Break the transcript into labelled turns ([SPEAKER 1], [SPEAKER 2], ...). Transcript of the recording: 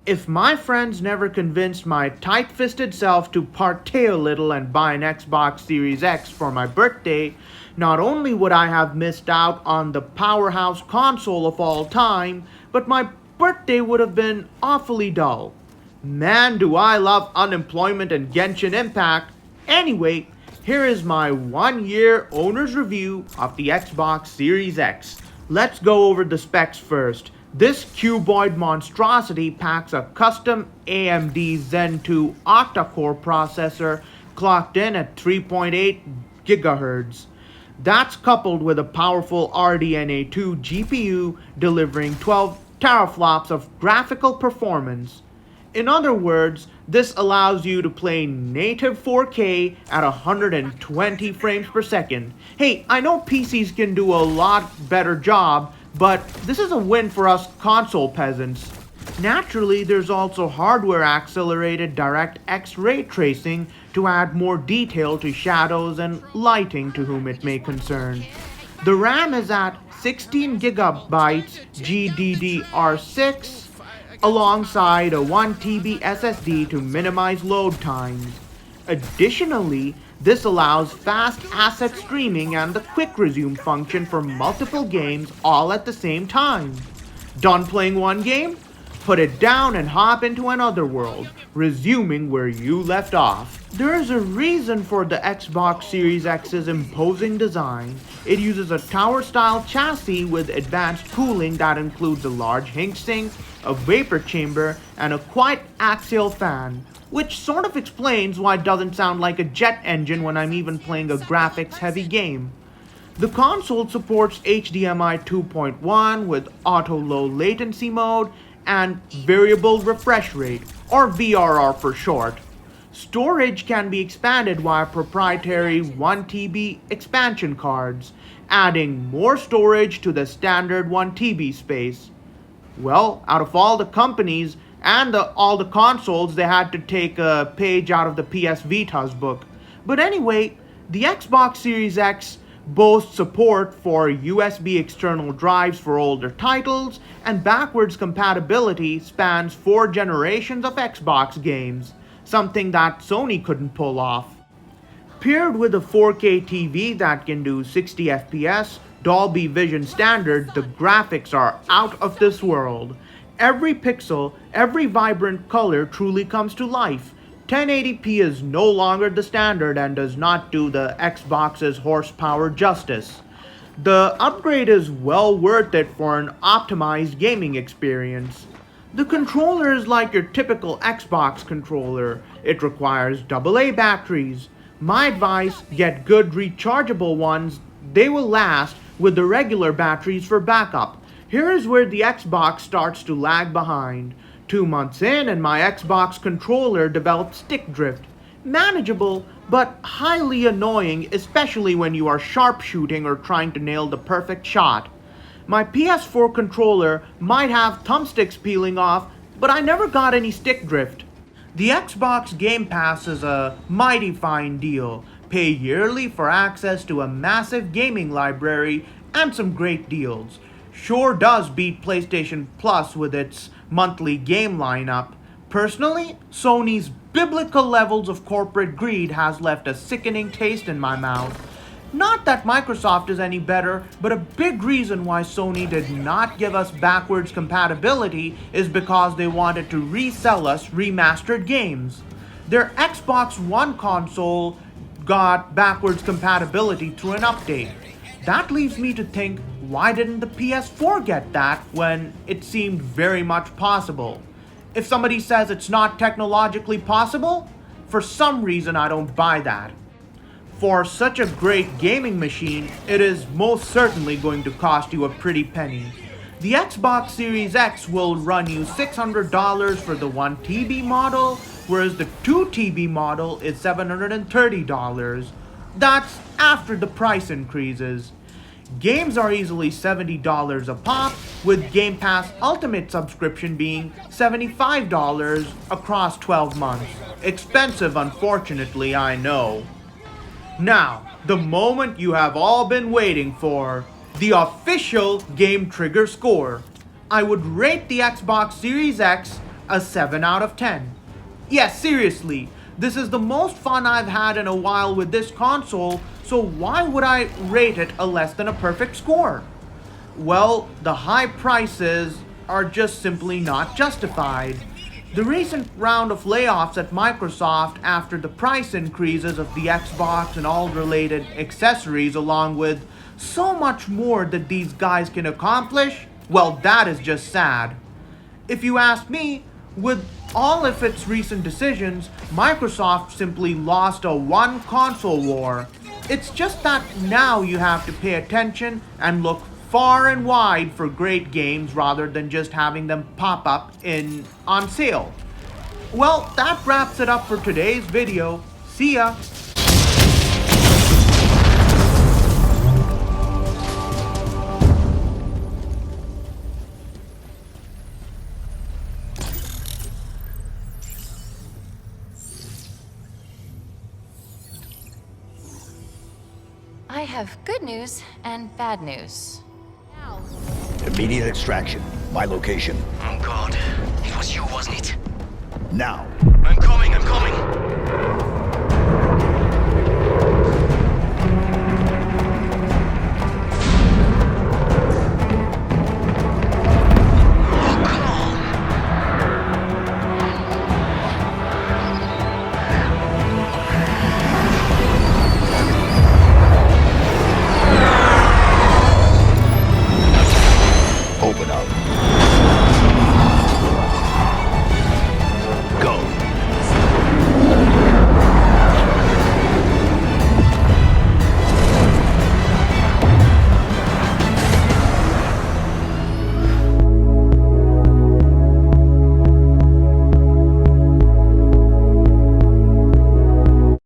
[SPEAKER 1] If my friends never convinced my tight-fisted self to partay a little and buy an Xbox Series X for my birthday, not only would I have missed out on the powerhouse console of all time, but my birthday would have been awfully dull. Man, do I love unemployment and Genshin Impact. Anyway, here is my 1 year owner's review of the Xbox Series X. Let's go over the specs first. This cuboid monstrosity packs a custom AMD Zen 2 octa-core processor clocked in at 3.8 GHz. That's coupled with a powerful RDNA 2 GPU delivering 12 teraflops of graphical performance. In other words, this allows you to play native 4K at 120 frames per second. Hey, I know PCs can do a lot better job, but this is a win for us console peasants. Naturally, there's also hardware accelerated DirectX ray tracing to add more detail to shadows and lighting to whom it may concern. The RAM is at 16 gigabytes GDDR6 alongside a 1TB SSD to minimize load times. Additionally, this allows fast asset streaming and the quick resume function for multiple games all at the same time. Done playing one game? Put it down and hop into another world, resuming where you left off. There is a reason for the Xbox Series X's imposing design. It uses a tower-style chassis with advanced cooling that includes a large heat sink, a vapor chamber, and a quiet axial fan, which sort of explains why it doesn't sound like a jet engine when I'm even playing a graphics-heavy game. The console supports HDMI 2.1 with auto low latency mode and variable refresh rate, or VRR for short. Storage can be expanded via proprietary 1TB expansion cards, adding more storage to the standard 1TB space. Well, out of all the companies and all the consoles, they had to take a page out of the PS Vita's book. But anyway, the Xbox Series X boasts support for USB external drives for older titles, and backwards compatibility spans 4 generations of Xbox games, something that Sony couldn't pull off. Paired with a 4K TV that can do 60 FPS, Dolby Vision standard, the graphics are out of this world. Every pixel, every vibrant color truly comes to life. 1080p is no longer the standard and does not do the Xbox's horsepower justice. The upgrade is well worth it for an optimized gaming experience. The controller is like your typical Xbox controller. It requires AA batteries. My advice, get good rechargeable ones. They will last with the regular batteries for backup. Here is where the Xbox starts to lag behind. 2 months in and my Xbox controller developed stick drift. Manageable, but highly annoying, especially when you are sharpshooting or trying to nail the perfect shot. My PS4 controller might have thumbsticks peeling off, but I never got any stick drift. The Xbox Game Pass is a mighty fine deal. Pay yearly for access to a massive gaming library and some great deals. Sure does beat PlayStation Plus with its monthly game lineup. Personally, Sony's biblical levels of corporate greed has left a sickening taste in my mouth. Not that Microsoft is any better, but a big reason why Sony did not give us backwards compatibility is because they wanted to resell us remastered games. Their Xbox One console got backwards compatibility through an update. That leaves me to think, why didn't the PS4 get that when it seemed very much possible? If somebody says it's not technologically possible, for some reason I don't buy that. For such a great gaming machine, it is most certainly going to cost you a pretty penny. The Xbox Series X will run you $600 for the 1TB model, whereas the 2TB model is $730. That's after the price increases. Games are easily $70 a pop, with Game Pass Ultimate subscription being $75 across 12 months. Expensive, unfortunately, I know. Now, the moment you have all been waiting for, the official Game Trigger score. I would rate the Xbox Series X A 7 out of 10. Yes, seriously, this is the most fun I've had in a while with this console, so why would I rate it a less than a perfect score? Well, the high prices are just simply not justified. The recent round of layoffs at Microsoft after the price increases of the Xbox and all related accessories, along with so much more that these guys can accomplish, well, that is just sad. If you ask me, with all of its recent decisions, Microsoft simply lost a one console war. It's just that now you have to pay attention and look far and wide for great games rather than just having them pop up on sale. Well, that wraps it up for today's video. See ya!
[SPEAKER 2] I have good news and bad news. Now.
[SPEAKER 3] Immediate extraction. My location.
[SPEAKER 4] Oh God. It was you, wasn't it?
[SPEAKER 3] Now.
[SPEAKER 4] I'm coming!